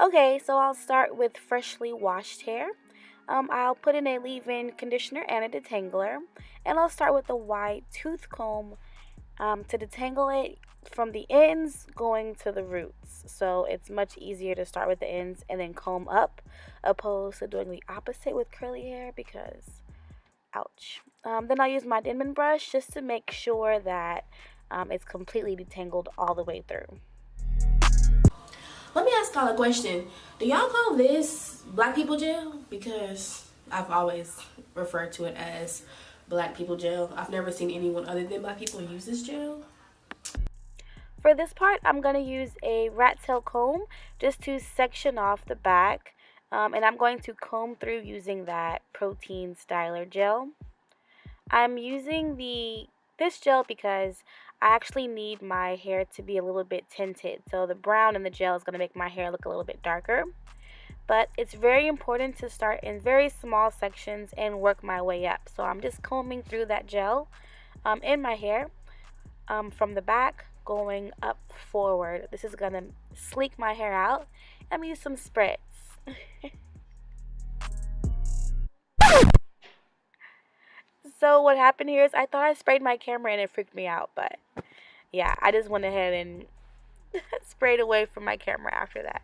Okay, so I'll start with freshly washed hair. I'll put in a leave-in conditioner and a detangler, and I'll start with a wide tooth comb to detangle it from the ends going to the roots. So it's much easier to start with the ends and then comb up, opposed to doing the opposite with curly hair because, ouch. Then I'll use my Denman brush just to make sure that it's completely detangled all the way through. Let me ask y'all a question. Do y'all call this black people gel? Because I've always referred to it as black people gel. I've never seen anyone other than black people use this gel. For this part, I'm going to use a rat tail comb just to section off the back. And I'm going to comb through using that protein styler gel. I'm using this gel because I actually need my hair to be a little bit tinted. So the brown in the gel is going to make my hair look a little bit darker. But it's very important to start in very small sections and work my way up. So I'm just combing through that gel in my hair from the back going up forward. This is going to sleek my hair out. I'm going to use some spritz. So what happened here is I thought I sprayed my camera and it freaked me out, but yeah, I just went ahead and sprayed away from my camera after that.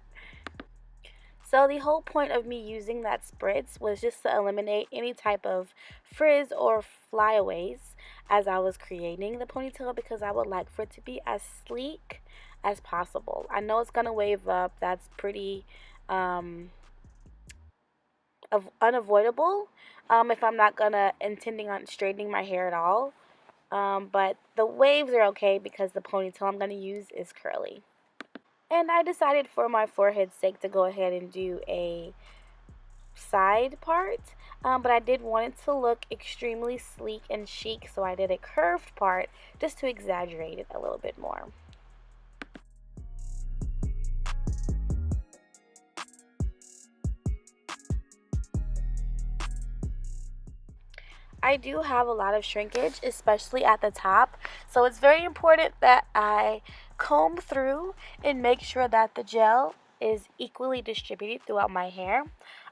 So the whole point of me using that spritz was just to eliminate any type of frizz or flyaways as I was creating the ponytail because I would like for it to be as sleek as possible. I know it's going to wave up. That's pretty unavoidable if I'm not gonna intending on straightening my hair at all. But the waves are okay because the ponytail I'm gonna use is curly. And I decided for my forehead's sake to go ahead and do a side part. But I did want it to look extremely sleek and chic, so I did a curved part just to exaggerate it a little bit more. I do have a lot of shrinkage, especially at the top. So it's very important that I comb through and make sure that the gel is equally distributed throughout my hair.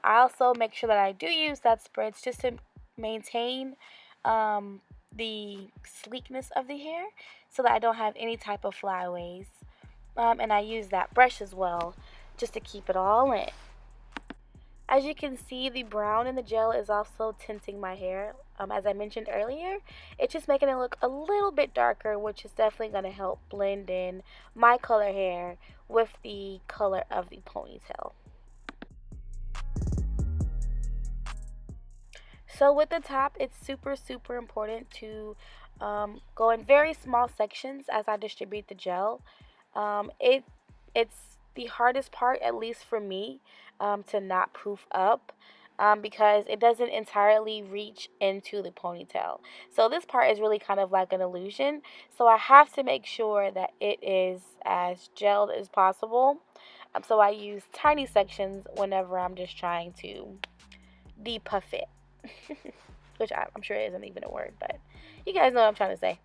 I also make sure that I do use that spritz just to maintain the sleekness of the hair so that I don't have any type of flyaways. And I use that brush as well just to keep it all in. As you can see, the brown in the gel is also tinting my hair. As I mentioned earlier, it's just making it look a little bit darker, which is definitely going to help blend in my color hair with the color of the ponytail. So with the top, it's super important to go in very small sections as I distribute the gel. It's the hardest part, at least for me, to not poof up because it doesn't entirely reach into the ponytail. So this part is really kind of like an illusion. So I have to make sure that it is as gelled as possible. So I use tiny sections whenever I'm just trying to depuff it. Which I'm sure it isn't even a word, but you guys know what I'm trying to say.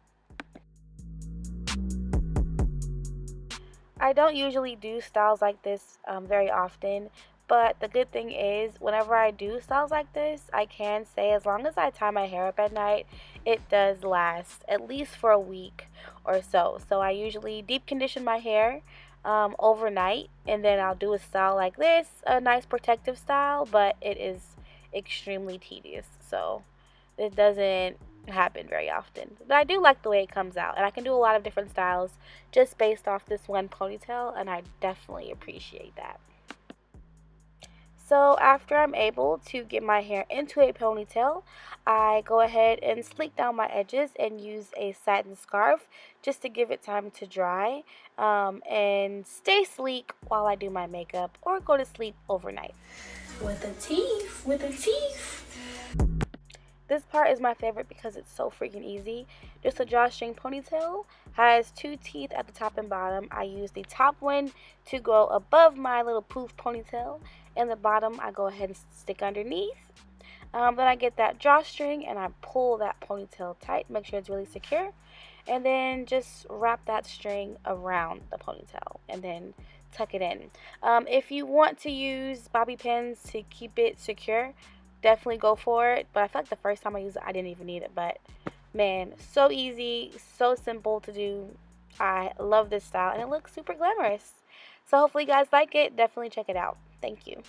I don't usually do styles like this very often, but the good thing is whenever I do styles like this, I can say as long as I tie my hair up at night, it does last at least for a week or so. So I usually deep condition my hair overnight, and then I'll do a style like this, a nice protective style, but it is extremely tedious, so it doesn't happen very often. But I do like the way it comes out, and I can do a lot of different styles just based off this one ponytail, and I definitely appreciate that. So after I'm able to get my hair into a ponytail, I go ahead and sleek down my edges and use a satin scarf just to give it time to dry and stay sleek while I do my makeup or go to sleep overnight. With the teeth. This part is my favorite because it's so freaking easy. Just a drawstring ponytail has two teeth at the top and bottom. I use the top one to go above my little poof ponytail, and the bottom I go ahead and stick underneath. Then I get that drawstring and I pull that ponytail tight, make sure it's really secure, and then just wrap that string around the ponytail and then tuck it in. If you want to use bobby pins to keep it secure, definitely go for it. But I feel like the first time I used it, I didn't even need it. But man, so easy, so simple to do. I love this style and it looks super glamorous. So hopefully you guys like it. Definitely check it out. Thank you.